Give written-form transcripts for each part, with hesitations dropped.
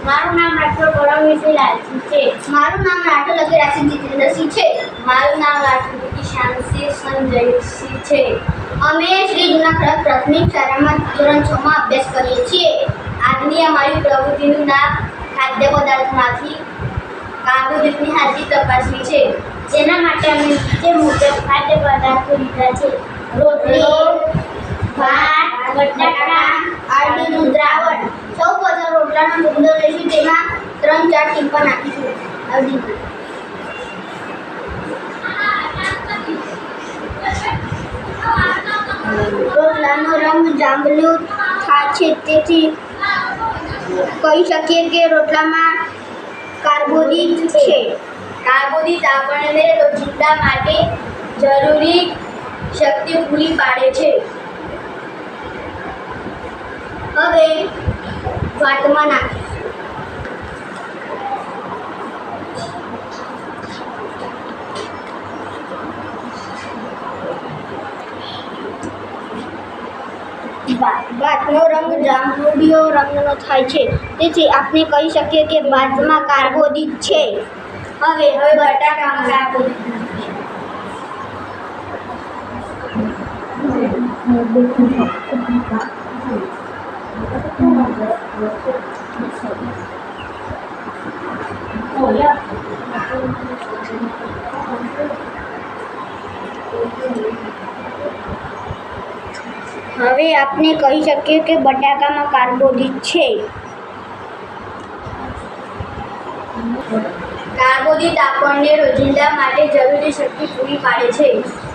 મારું નામ રાઠોડ પરમવીરસિંહ લાલસિંહ છે. મારું નામ રાઠોડ અગિરાસિંહ જીતેન્દ્રસિંહ છે. મારું નામ રાઠોડ કિશાનસિંહ સંજયસિંહ છે. અમે શ્રી જૂના ખરડ પ્રાથમિક શાળામાં ધોરણ 6 માં અભ્યાસ કરીએ છીએ. આજની અમારી પ્રવૃત્તિનું નામ ખાદ્ય પદાર્થોમાંથી કાર્બોદિતની હાજરી તપાસવી છે. જેના માટે અમે નીચે મુજબ ખાદ્ય પદાર્થો લીધા છે. રોટલી, ભાત, બટાકા, આદુનું દ્રાવણ. સૌ પ્રથમ રોટલાનો ટુકડો લઈશું, તેમાં 3-4 ટીપા નાખીશું. રોટલાનો રંગ જાંબલું થાય છે, તેથી કહી શકીએ કે રોટલામાં કાર્બોદિત છે. કાર્બોદિત આપણને રોજિંદા માટે જરૂરી શક્તિ પૂરી પાડે છે. હવે ભાતમાં નાખીશું. ભાતનો રંગ જાંબુડિયો રંગનો થાય છે, તેથી આપણે કહી શકીએ કે ભાતમાં કાર્બોદિત છે. હવે બટાકામાં કાર્બોદિત હવે આપણે કહી શકીએ કે બટાકામાં કાર્બોદિત છે. કાર્બોદિત આપણને રોજિંદા માટે જરૂરી શક્તિ પૂરી પાડે છે.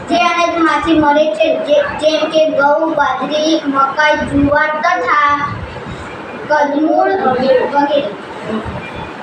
જે અનાજમાંથી મળે છે, જેમ કે ઘઉં, બાજરી, મકાઈ, જુવાર તથા કંદમૂળ વગેરે.